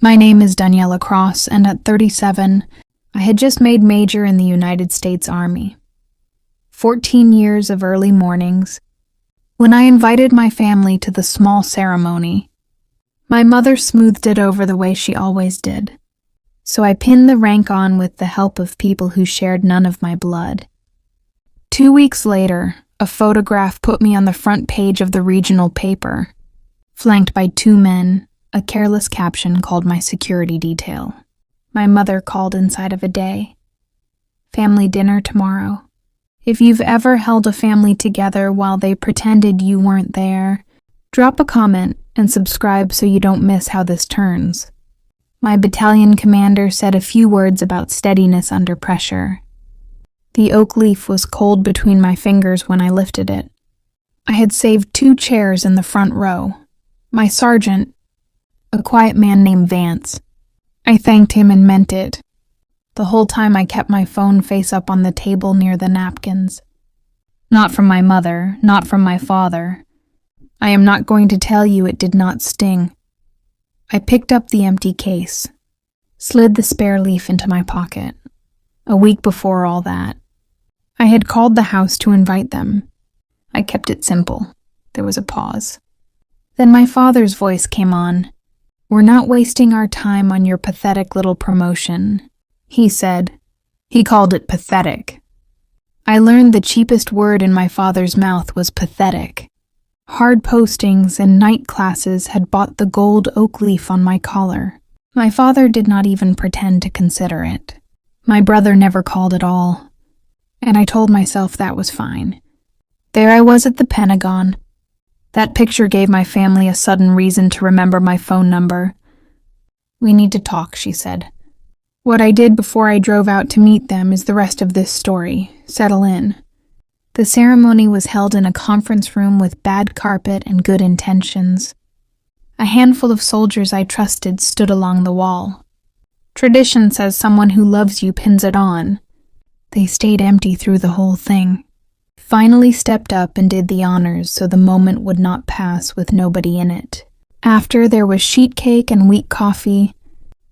My name is Daniela Cross, and at 37, I had just made Major in the United States Army. 14 years of early mornings. When I invited my family to the small ceremony, my mother smoothed it over the way she always did. So I pinned the rank on with the help of people who shared none of my blood. 2 weeks later, a photograph put me on the front page of the regional paper, flanked by 2 men. A careless caption called my security detail. My mother called inside of a day. Family dinner tomorrow. If you've ever held a family together while they pretended you weren't there, drop a comment and subscribe so you don't miss how this turns. My battalion commander said a few words about steadiness under pressure. The oak leaf was cold between my fingers when I lifted it. I had saved 2 chairs in the front row. My sergeant, a quiet man named Vance. I thanked him and meant it. The whole time I kept my phone face up on the table near the napkins. Not from my mother, not from my father. I am not going to tell you it did not sting. I picked up the empty case, slid the spare leaf into my pocket. A week before all that, I had called the house to invite them. I kept it simple. There was a pause. Then my father's voice came on. "We're not wasting our time on your pathetic little promotion," he said. He called it pathetic. I learned the cheapest word in my father's mouth was pathetic. Hard postings and night classes had bought the gold oak leaf on my collar. My father did not even pretend to consider it. My brother never called at all. And I told myself that was fine. There I was at the Pentagon. That picture gave my family a sudden reason to remember my phone number. "We need to talk," she said. "What I did before I drove out to meet them is the rest of this story. Settle in." The ceremony was held in a conference room with bad carpet and good intentions. A handful of soldiers I trusted stood along the wall. Tradition says someone who loves you pins it on. They stayed empty through the whole thing. Finally stepped up and did the honors so the moment would not pass with nobody in it. After, there was sheet cake and weak coffee,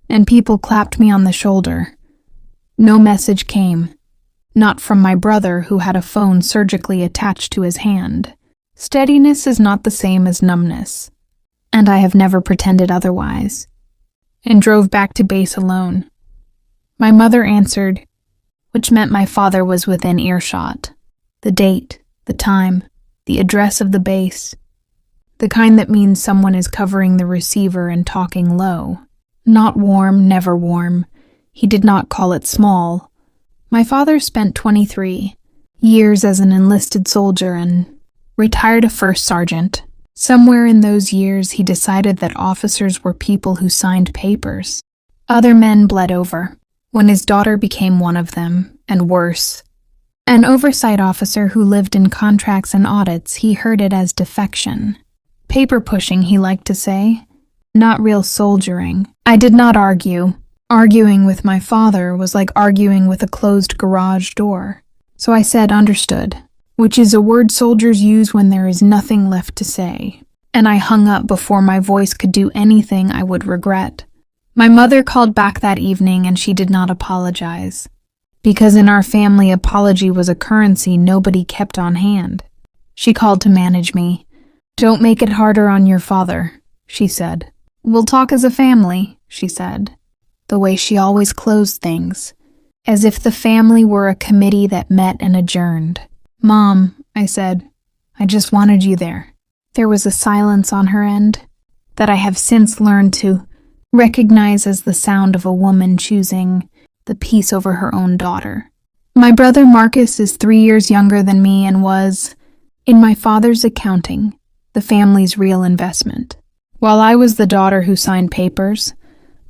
and people clapped me on the shoulder. No message came. Not from my brother, who had a phone surgically attached to his hand. Steadiness is not the same as numbness, and I have never pretended otherwise, and drove back to base alone. My mother answered, which meant my father was within earshot. The date, the time, the address of the base. The kind that means someone is covering the receiver and talking low. Not warm, never warm. He did not call it small. My father spent 23 years as an enlisted soldier and retired a first sergeant. Somewhere in those years, he decided that officers were people who signed papers. Other men bled over. When his daughter became one of them, and worse. An oversight officer who lived in contracts and audits, he heard it as defection. Paper pushing, he liked to say. Not real soldiering. I did not argue. Arguing with my father was like arguing with a closed garage door. So I said understood, which is a word soldiers use when there is nothing left to say. And I hung up before my voice could do anything I would regret. My mother called back that evening and she did not apologize. Because in our family, apology was a currency nobody kept on hand. She called to manage me. "Don't make it harder on your father," she said. "We'll talk as a family," she said. The way she always closed things, as if the family were a committee that met and adjourned. "Mom," I said, "I just wanted you there." There was a silence on her end that I have since learned to recognize as the sound of a woman choosing the peace over her own daughter. My brother Marcus is 3 years younger than me and was, in my father's accounting, the family's real investment. While I was the daughter who signed papers,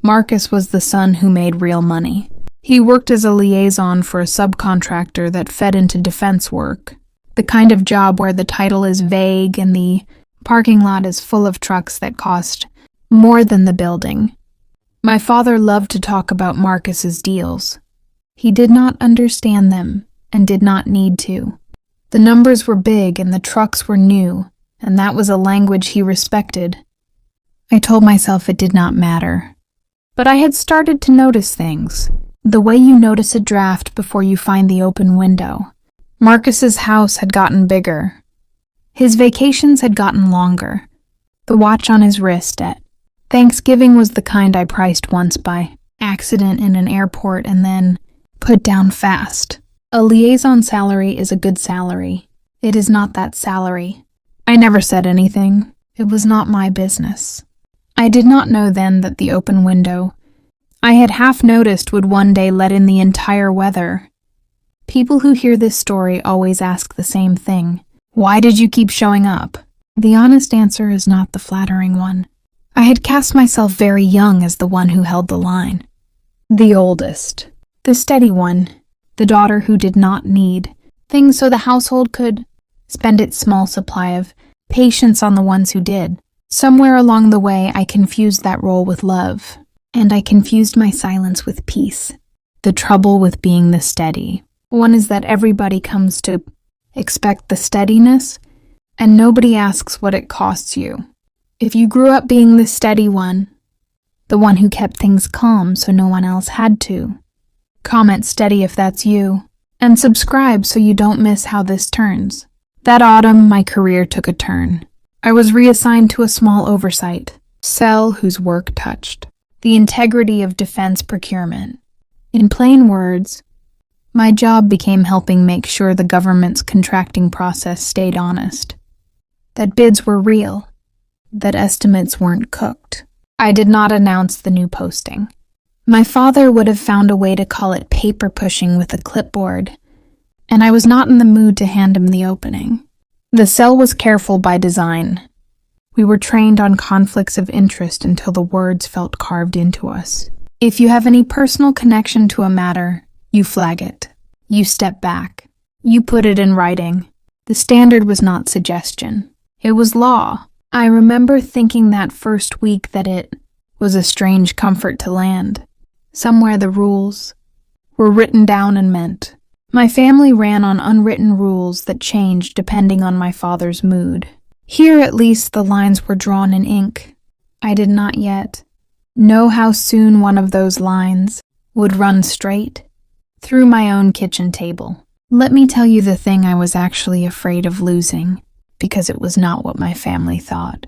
Marcus was the son who made real money. He worked as a liaison for a subcontractor that fed into defense work, the kind of job where the title is vague and the parking lot is full of trucks that cost more than the building. My father loved to talk about Marcus's deals. He did not understand them and did not need to. The numbers were big and the trucks were new, and that was a language he respected. I told myself it did not matter. But I had started to notice things. The way you notice a draft before you find the open window. Marcus's house had gotten bigger. His vacations had gotten longer. The watch on his wrist at Thanksgiving was the kind I priced once by accident in an airport and then put down fast. A liaison salary is a good salary. It is not that salary. I never said anything. It was not my business. I did not know then that the open window I had half noticed would one day let in the entire weather. People who hear this story always ask the same thing. Why did you keep showing up? The honest answer is not the flattering one. I had cast myself very young as the one who held the line. The oldest. The steady one. The daughter who did not need things so the household could spend its small supply of patience on the ones who did. Somewhere along the way, I confused that role with love, and I confused my silence with peace. The trouble with being the steady one is that everybody comes to expect the steadiness, and nobody asks what it costs you. If you grew up being the steady one, the one who kept things calm so no one else had to, comment steady if that's you, and subscribe so you don't miss how this turns. That autumn, my career took a turn. I was reassigned to a small oversight cell whose work touched the integrity of defense procurement. In plain words, my job became helping make sure the government's contracting process stayed honest, that bids were real, that estimates weren't cooked. I did not announce the new posting. My father would have found a way to call it paper pushing with a clipboard, and I was not in the mood to hand him the opening. The cell was careful by design. We were trained on conflicts of interest until the words felt carved into us. If you have any personal connection to a matter, you flag it. You step back. You put it in writing. The standard was not suggestion. It was law. I remember thinking that first week that it was a strange comfort to land. Somewhere the rules were written down and meant. My family ran on unwritten rules that changed depending on my father's mood. Here at least the lines were drawn in ink. I did not yet know how soon one of those lines would run straight through my own kitchen table. Let me tell you the thing I was actually afraid of losing, because it was not what my family thought.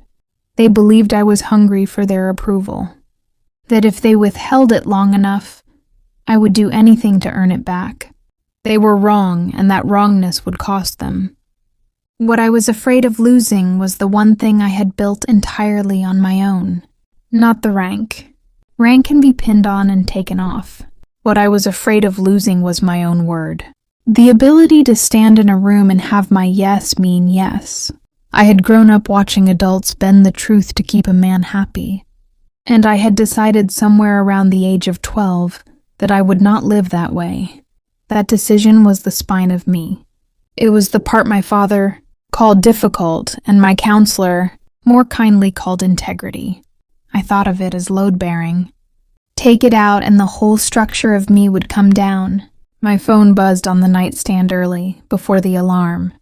They believed I was hungry for their approval, that if they withheld it long enough, I would do anything to earn it back. They were wrong, and that wrongness would cost them. What I was afraid of losing was the one thing I had built entirely on my own, not the rank. Rank can be pinned on and taken off. What I was afraid of losing was my own word. The ability to stand in a room and have my yes mean yes. I had grown up watching adults bend the truth to keep a man happy, and I had decided somewhere around the age of 12 that I would not live that way. That decision was the spine of me. It was the part my father called difficult and my counselor more kindly called integrity. I thought of it as load-bearing. Take it out and the whole structure of me would come down. My phone buzzed on the nightstand early, before the alarm.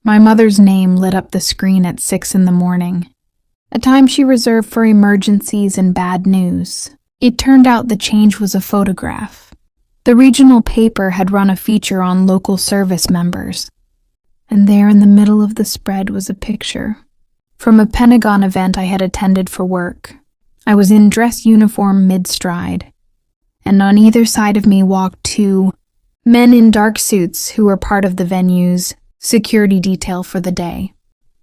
My mother's name lit up the screen at 6 a.m, a time she reserved for emergencies and bad news. It turned out the change was a photograph. The regional paper had run a feature on local service members, and there in the middle of the spread was a picture from a Pentagon event I had attended for work. I was in dress uniform mid-stride, and on either side of me walked two men in dark suits who were part of the venue's security detail for the day.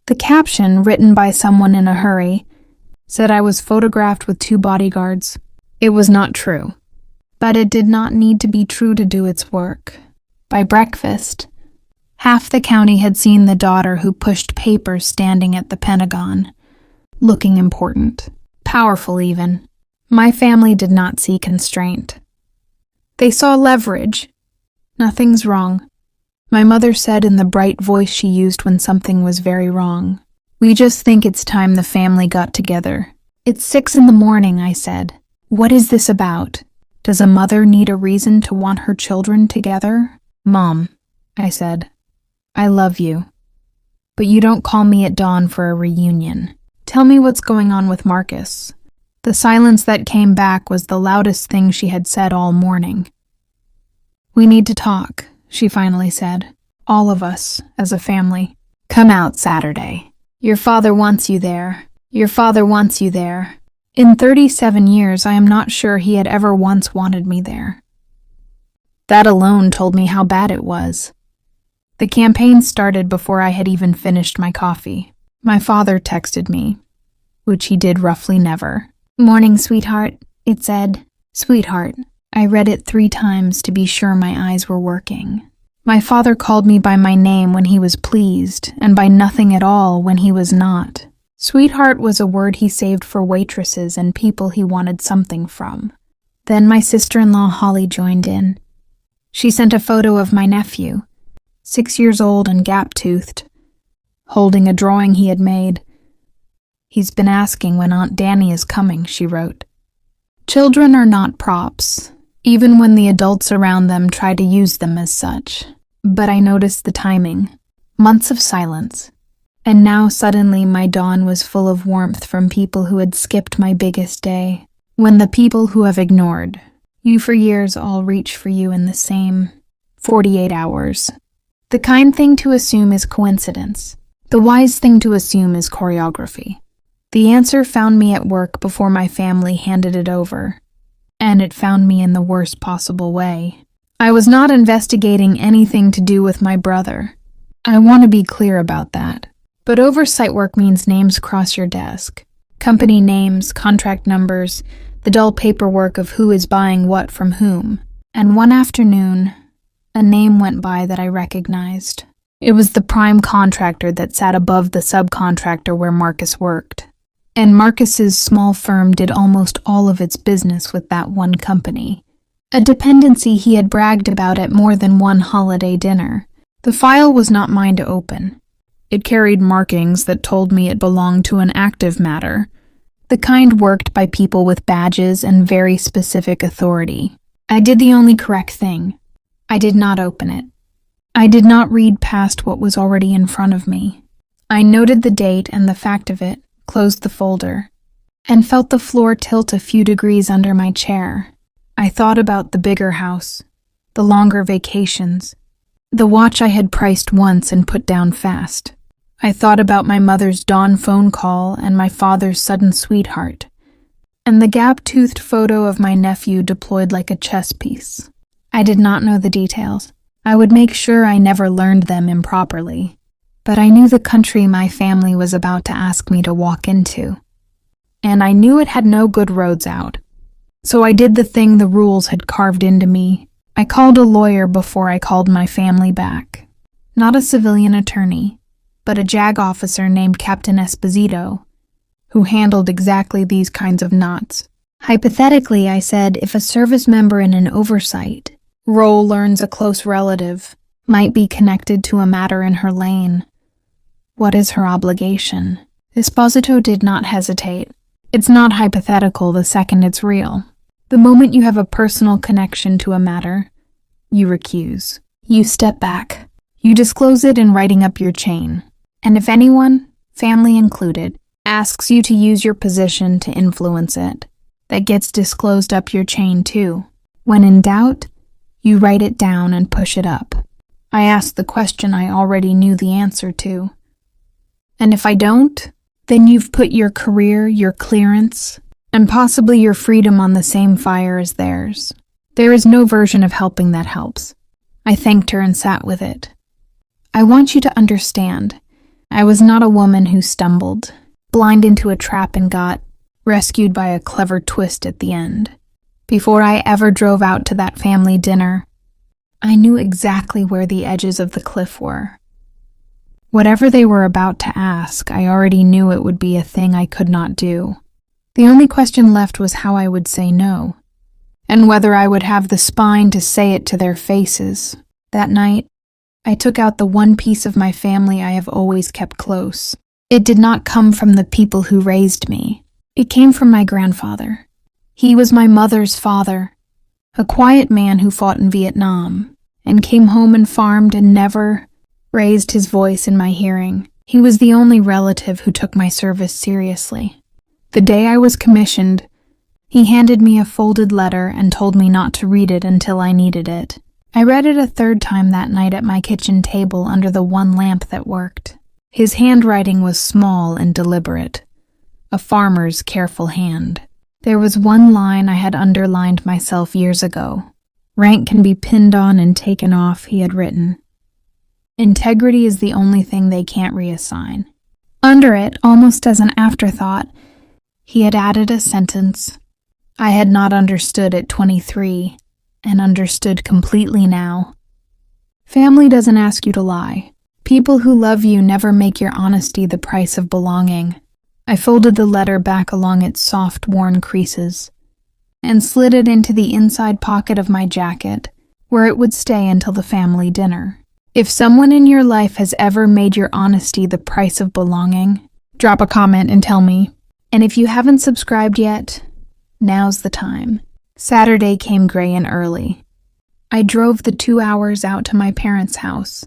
The caption, written by someone in a hurry, said I was photographed with 2 bodyguards. It was not true, but it did not need to be true to do its work. By breakfast, half the county had seen the daughter who pushed papers standing at the Pentagon, looking important. Powerful even. My family did not see constraint. They saw leverage. Nothing's wrong, my mother said in the bright voice she used when something was very wrong. We just think it's time the family got together. It's 6 a.m, I said. What is this about? Does a mother need a reason to want her children together? Mom, I said, I love you. But you don't call me at dawn for a reunion. Tell me what's going on with Marcus. The silence that came back was the loudest thing she had said all morning. "We need to talk," she finally said. "All of us, as a family. Come out Saturday. Your father wants you there. Your father wants you there." In 37 years, I am not sure he had ever once wanted me there. That alone told me how bad it was. The campaign started before I had even finished my coffee. My father texted me, which he did roughly never. "Morning, sweetheart," it said. Sweetheart. I read it 3 times to be sure my eyes were working. My father called me by my name when he was pleased, and by nothing at all when he was not. Sweetheart was a word he saved for waitresses and people he wanted something from. Then my sister-in-law Holly joined in. She sent a photo of my nephew, 6 years old and gap-toothed, holding a drawing he had made. "He's been asking when Aunt Danny is coming," she wrote. Children are not props, even when the adults around them try to use them as such. But I noticed the timing. Months of silence. And now suddenly my dawn was full of warmth from people who had skipped my biggest day. When the people who have ignored you for years all reach for you in the same 48 hours. The kind thing to assume is coincidence. The wise thing to assume is choreography. The answer found me at work before my family handed it over. And it found me in the worst possible way. I was not investigating anything to do with my brother. I want to be clear about that. But oversight work means names cross your desk. Company names, contract numbers, the dull paperwork of who is buying what from whom. And one afternoon, a name went by that I recognized. It was the prime contractor that sat above the subcontractor where Marcus worked. And Marcus's small firm did almost all of its business with that one company, a dependency he had bragged about at more than one holiday dinner. The file was not mine to open. It carried markings that told me it belonged to an active matter, the kind worked by people with badges and very specific authority. I did the only correct thing. I did not open it. I did not read past what was already in front of me. I noted the date and the fact of it, closed the folder, and felt the floor tilt a few degrees under my chair. I thought about the bigger house, the longer vacations, the watch I had priced once and put down fast. I thought about my mother's dawn phone call and my father's sudden sweetheart, and the gap-toothed photo of my nephew deployed like a chess piece. I did not know the details. I would make sure I never learned them improperly. But I knew the country my family was about to ask me to walk into. And I knew it had no good roads out. So I did the thing the rules had carved into me. I called a lawyer before I called my family back. Not a civilian attorney, but a JAG officer named Captain Esposito, who handled exactly these kinds of knots. Hypothetically, I said, if a service member in an oversight role learns a close relative might be connected to a matter in her lane, what is her obligation? Esposito did not hesitate. It's not hypothetical the second it's real. The moment you have a personal connection to a matter, you recuse. You step back. You disclose it in writing up your chain. And if anyone, family included, asks you to use your position to influence it, that gets disclosed up your chain too. When in doubt, you write it down and push it up. I asked the question I already knew the answer to. And if I don't, then you've put your career, your clearance, and possibly your freedom on the same fire as theirs. There is no version of helping that helps. I thanked her and sat with it. I want you to understand, I was not a woman who stumbled, blind into a trap and got rescued by a clever twist at the end. Before I ever drove out to that family dinner, I knew exactly where the edges of the cliff were. Whatever they were about to ask, I already knew it would be a thing I could not do. The only question left was how I would say no, and whether I would have the spine to say it to their faces. That night, I took out the one piece of my family I have always kept close. It did not come from the people who raised me. It came from my grandfather. He was my mother's father, a quiet man who fought in Vietnam, and came home and farmed and never raised his voice in my hearing. He was the only relative who took my service seriously. The day I was commissioned, He handed me a folded letter and told me not to read it until I needed it. I read it a third time that night at my kitchen table under the one lamp that worked. His handwriting was small and deliberate, a farmer's careful hand. There was one line I had underlined myself years ago. Rank can be pinned on and taken off, he had written. Integrity is the only thing they can't reassign. Under it, almost as an afterthought, he had added a sentence I had not understood at 23 and understood completely now. Family doesn't ask you to lie. People who love you never make your honesty the price of belonging. I folded the letter back along its soft, worn creases and slid it into the inside pocket of my jacket, where it would stay until the family dinner. If someone in your life has ever made your honesty the price of belonging, drop a comment and tell me. And if you haven't subscribed yet, now's the time. Saturday came gray and early. I drove the 2 hours out to my parents' house,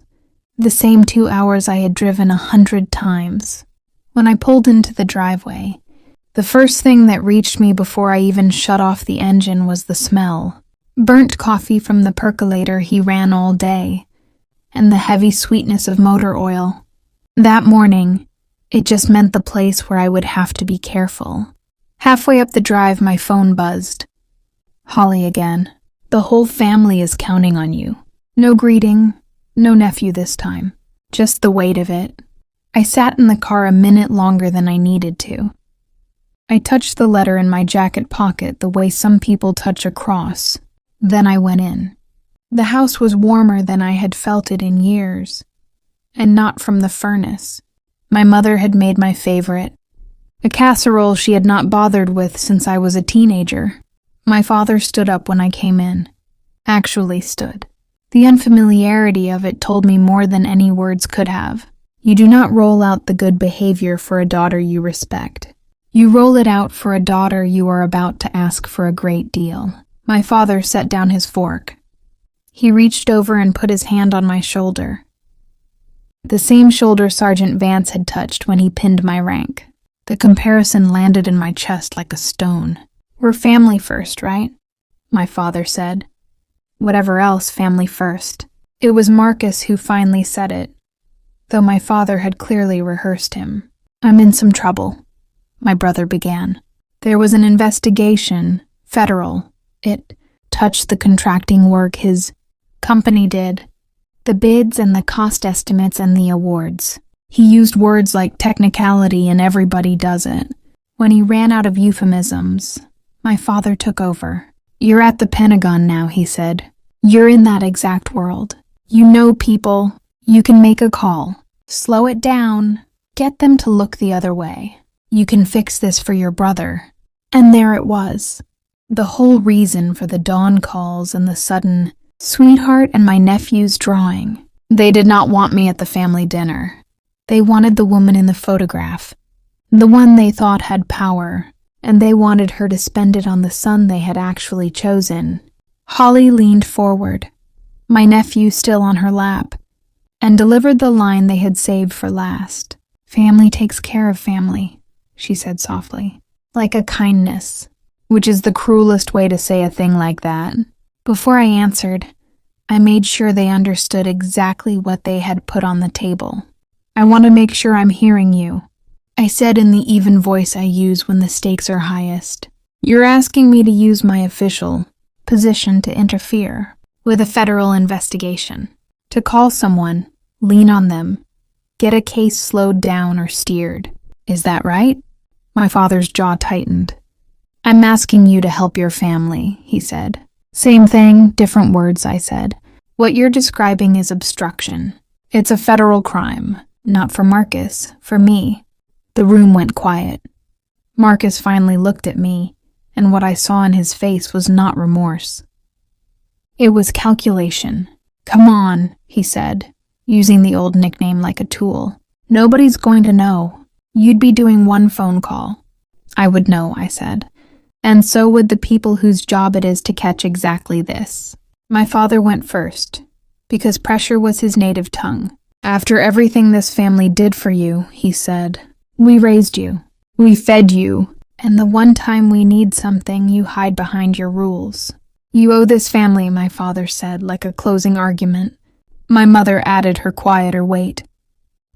the same 2 hours I had driven 100 times. When I pulled into the driveway, the first thing that reached me before I even shut off the engine was the smell. Burnt coffee from the percolator he ran all day, and the heavy sweetness of motor oil. That morning, it just meant the place where I would have to be careful. Halfway up the drive, my phone buzzed. Holly again. The whole family is counting on you. No greeting, no nephew this time. Just the weight of it. I sat in the car a minute longer than I needed to. I touched the letter in my jacket pocket the way some people touch a cross. Then I went in. The house was warmer than I had felt it in years, and not from the furnace. My mother had made my favorite, a casserole she had not bothered with since I was a teenager. My father stood up when I came in. Actually stood. The unfamiliarity of it told me more than any words could have. You do not roll out the good behavior for a daughter you respect. You roll it out for a daughter you are about to ask for a great deal. My father set down his fork. He reached over and put his hand on my shoulder. The same shoulder Sergeant Vance had touched when he pinned my rank. The comparison landed in my chest like a stone. We're family first, right? My father said. Whatever else, family first. It was Marcus who finally said it, though my father had clearly rehearsed him. I'm in some trouble, my brother began. There was an investigation, Fedral. It touched the contracting work his company did, the bids and the cost estimates and the awards. He used words like technicality and everybody does it. When he ran out of euphemisms, my father took over. You're at the Pentagon now, he said. You're in that exact world. You know people. You can make a call. Slow it down. Get them to look the other way. You can fix this for your brother. And there it was. The whole reason for the dawn calls and the sudden sweetheart and my nephew's drawing. They did not want me at the family dinner. They wanted the woman in the photograph, the one they thought had power, and they wanted her to spend it on the son they had actually chosen. Holly leaned forward, my nephew still on her lap, and delivered the line they had saved for last. Family takes care of family, she said softly, like a kindness, which is the cruelest way to say a thing like that. Before I answered, I made sure they understood exactly what they had put on the table. I want to make sure I'm hearing you, I said in the even voice I use when the stakes are highest. You're asking me to use my official position to interfere with a federal investigation, to call someone, lean on them, get a case slowed down or steered. Is that right? My father's jaw tightened. I'm asking you to help your family, he said. Same thing, different words, I said. What you're describing is obstruction. It's a federal crime. Not for Marcus, for me. The room went quiet. Marcus finally looked at me, and what I saw in his face was not remorse. It was calculation. Come on, he said, using the old nickname like a tool. Nobody's going to know. You'd be doing one phone call. I would know, I said. And so would the people whose job it is to catch exactly this. My father went first, because pressure was his native tongue. After everything this family did for you, he said, we raised you. We fed you. And the one time we need something, you hide behind your rules. You owe this family, my father said, like a closing argument. My mother added her quieter weight.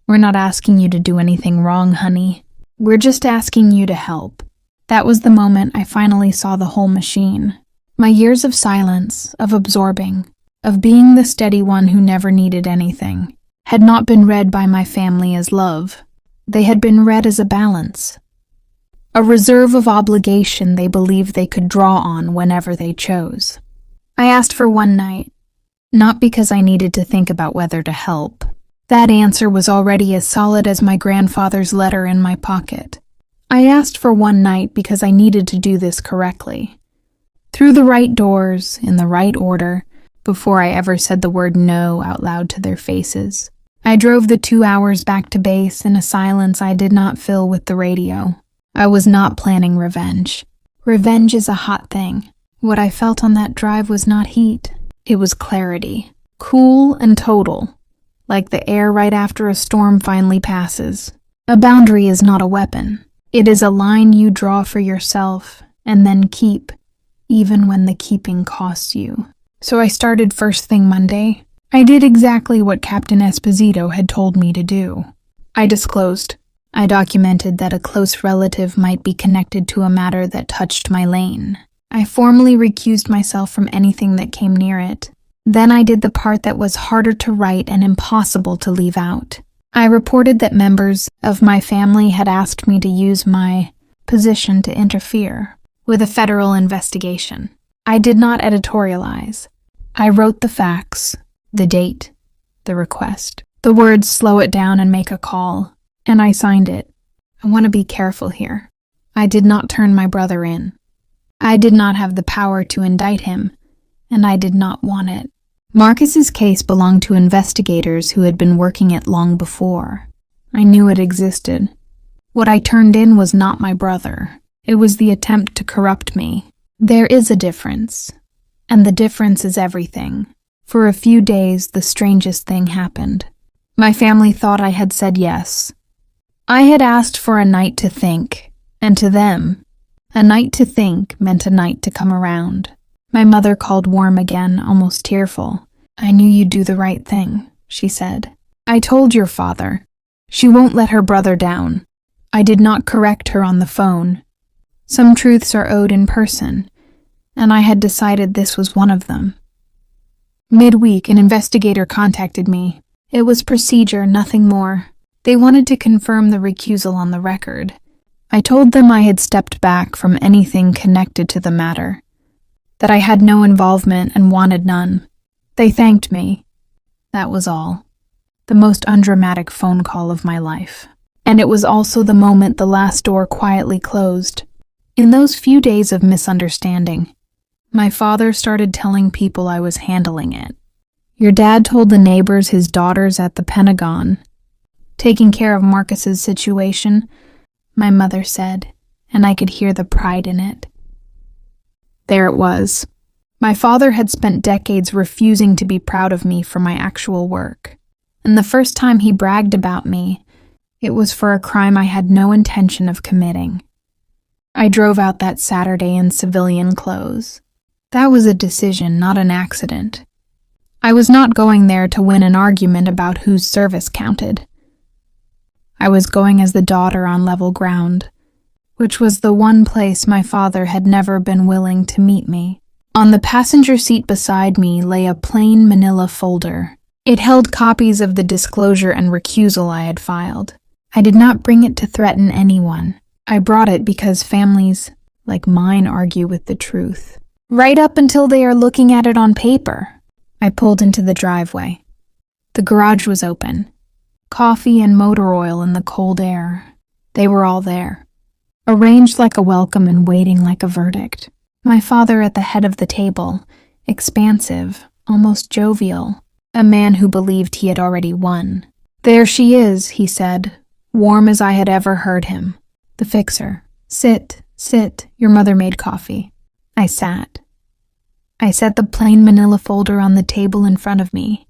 We're not asking you to do anything wrong, honey. We're just asking you to help. That was the moment I finally saw the whole machine. My years of silence, of absorbing, of being the steady one who never needed anything, had not been read by my family as love. They had been read as a balance. A reserve of obligation they believed they could draw on whenever they chose. I asked for one night, not because I needed to think about whether to help. That answer was already as solid as my grandfather's letter in my pocket. I asked for one night because I needed to do this correctly. Through the right doors, in the right order, before I ever said the word no out loud to their faces. I drove the 2 hours back to base in a silence I did not fill with the radio. I was not planning revenge. Revenge is a hot thing. What I felt on that drive was not heat. It was clarity. Cool and total. Like the air right after a storm finally passes. A boundary is not a weapon. It is a line you draw for yourself and then keep, even when the keeping costs you. So I started first thing Monday. I did exactly what Captain Esposito had told me to do. I disclosed. I documented that a close relative might be connected to a matter that touched my lane. I formally recused myself from anything that came near it. Then I did the part that was harder to write and impossible to leave out. I reported that members of my family had asked me to use my position to interfere with a federal investigation. I did not editorialize. I wrote the facts, the date, the request, the words slow it down and make a call. And I signed it. I want to be careful here. I did not turn my brother in. I did not have the power to indict him, and I did not want it. Marcus's case belonged to investigators who had been working it long before. I knew it existed. What I turned in was not my brother. It was the attempt to corrupt me. There is a difference, and the difference is everything. For a few days, the strangest thing happened. My family thought I had said yes. I had asked for a night to think, and to them, a night to think meant a night to come around. My mother called warm again, almost tearful. I knew you'd do the right thing, she said. I told your father. She won't let her brother down. I did not correct her on the phone. Some truths are owed in person, and I had decided this was one of them. Midweek, an investigator contacted me. It was procedure, nothing more. They wanted to confirm the recusal on the record. I told them I had stepped back from anything connected to the matter, that I had no involvement and wanted none. They thanked me. That was all. The most undramatic phone call of my life. And it was also the moment the last door quietly closed. In those few days of misunderstanding, my father started telling people I was handling it. Your dad told the neighbors his daughter's at the Pentagon, taking care of Marcus's situation, my mother said, and I could hear the pride in it. There it was. My father had spent decades refusing to be proud of me for my actual work, and the first time he bragged about me, it was for a crime I had no intention of committing. I drove out that Saturday in civilian clothes. That was a decision, not an accident. I was not going there to win an argument about whose service counted. I was going as the daughter on level ground, which was the one place my father had never been willing to meet me. On the passenger seat beside me lay a plain manila folder. It held copies of the disclosure and recusal I had filed. I did not bring it to threaten anyone. I brought it because families like mine argue with the truth, right up until they are looking at it on paper. I pulled into the driveway. The garage was open. Coffee and motor oil in the cold air. They were all there, arranged like a welcome and waiting like a verdict. My father at the head of the table, expansive, almost jovial, a man who believed he had already won. There she is, he said, warm as I had ever heard him. The fixer. Sit, your mother made coffee. I sat. I set the plain manila folder on the table in front of me,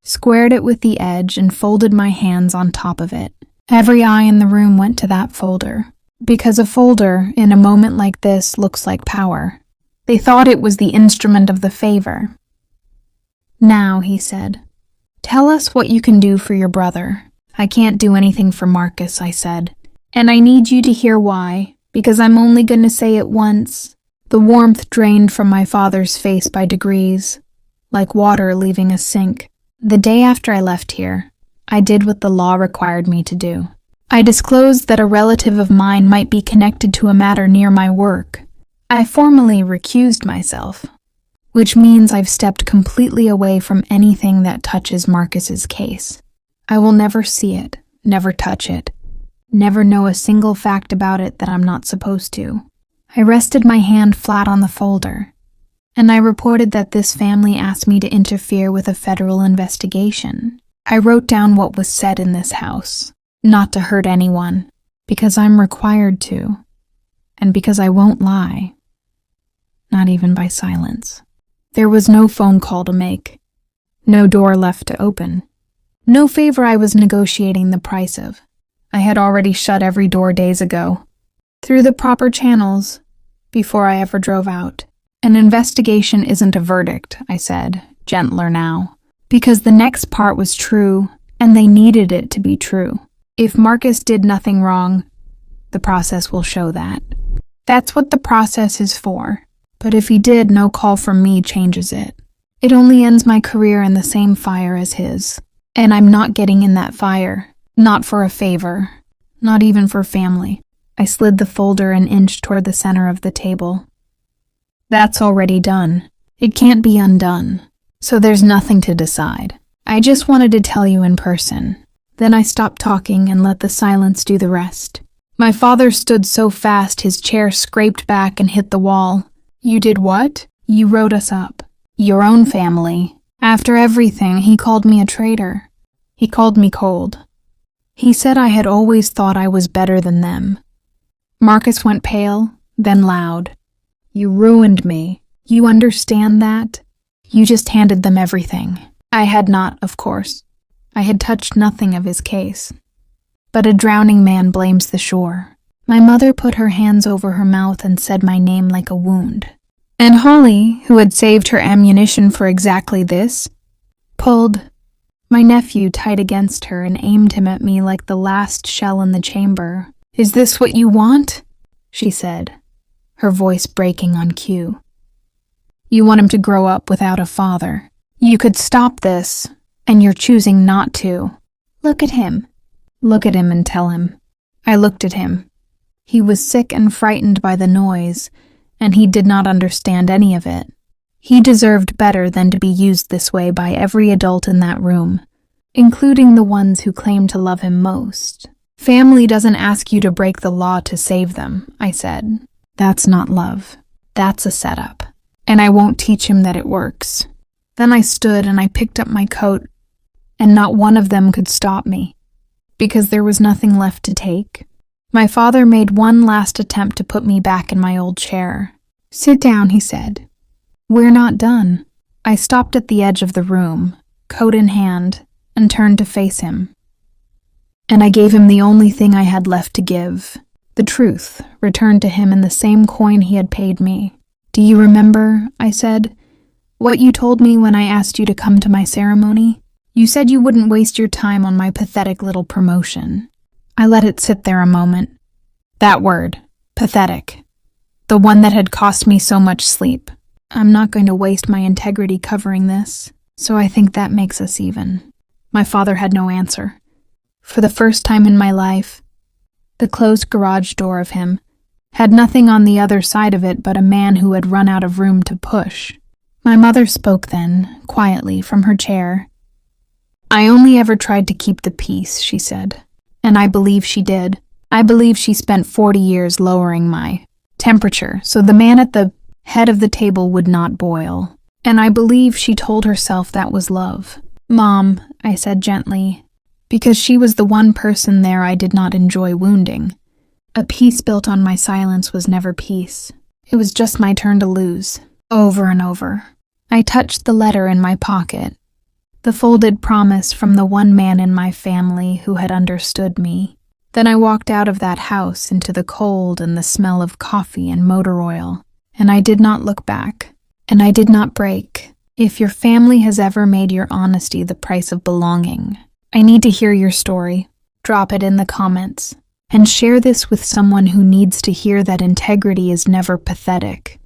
squared it with the edge, and folded my hands on top of it. Every eye in the room went to that folder. Because a folder, in a moment like this, looks like power. They thought it was the instrument of the favor. "Now," he said, "tell us what you can do for your brother." "I can't do anything for Marcus," I said. "And I need you to hear why, because I'm only going to say it once." The warmth drained from my father's face by degrees, like water leaving a sink. The day after I left here, I did what the law required me to do. I disclosed that a relative of mine might be connected to a matter near my work. I formally recused myself, which means I've stepped completely away from anything that touches Marcus's case. I will never see it, never touch it, never know a single fact about it that I'm not supposed to. I rested my hand flat on the folder, and I reported that this family asked me to interfere with a federal investigation. I wrote down what was said in this house, not to hurt anyone, because I'm required to, and because I won't lie, not even by silence. There was no phone call to make, no door left to open, no favor I was negotiating the price of. I had already shut every door days ago, through the proper channels, before I ever drove out. "An investigation isn't a verdict," I said, gentler now, because the next part was true, and they needed it to be true. If Marcus did nothing wrong, the process will show that. That's what the process is for. But if he did, no call from me changes it. It only ends my career in the same fire as his. And I'm not getting in that fire. Not for a favor. Not even for family. I slid the folder an inch toward the center of the table. That's already done. It can't be undone. So there's nothing to decide. I just wanted to tell you in person. Then I stopped talking and let the silence do the rest. My father stood so fast his chair scraped back and hit the wall. "You did what?" "You wrote us up. Your own family. After everything, he called me a traitor. He called me cold. He said I had always thought I was better than them." Marcus went pale, then loud. "You ruined me. You understand that? You just handed them everything." I had not, of course. I had touched nothing of his case. But a drowning man blames the shore. My mother put her hands over her mouth and said my name like a wound. And Holly, who had saved her ammunition for exactly this, pulled my nephew tight against her and aimed him at me like the last shell in the chamber. "Is this what you want?" she said, her voice breaking on cue. "You want him to grow up without a father. You could stop this, and you're choosing not to. Look at him. Look at him and tell him." I looked at him. He was sick and frightened by the noise, and he did not understand any of it. He deserved better than to be used this way by every adult in that room, including the ones who claim to love him most. "Family doesn't ask you to break the law to save them," I said. "That's not love. That's a setup. And I won't teach him that it works." Then I stood and I picked up my coat, and not one of them could stop me, because there was nothing left to take. My father made one last attempt to put me back in my old chair. "Sit down," he said. "We're not done." I stopped at the edge of the room, coat in hand, and turned to face him. And I gave him the only thing I had left to give, the truth, returned to him in the same coin he had paid me. "Do you remember," I said, "what you told me when I asked you to come to my ceremony? You said you wouldn't waste your time on my pathetic little promotion." I let it sit there a moment. That word, pathetic. The one that had cost me so much sleep. I'm not going to waste my integrity covering this, so I think that makes us even. My father had no answer. For the first time in my life, the closed garage door of him had nothing on the other side of it but a man who had run out of room to push. My mother spoke then, quietly, from her chair. "I only ever tried to keep the peace," she said. And I believe she did. I believe she spent 40 years lowering my temperature so the man at the head of the table would not boil. And I believe she told herself that was love. "Mom," I said gently, because she was the one person there I did not enjoy wounding. A peace built on my silence was never peace. It was just my turn to lose, over and over. I touched the letter in my pocket, the folded promise from the one man in my family who had understood me. Then I walked out of that house into the cold and the smell of coffee and motor oil, and I did not look back, and I did not break. If your family has ever made your honesty the price of belonging, I need to hear your story. Drop it in the comments, and share this with someone who needs to hear that integrity is never pathetic.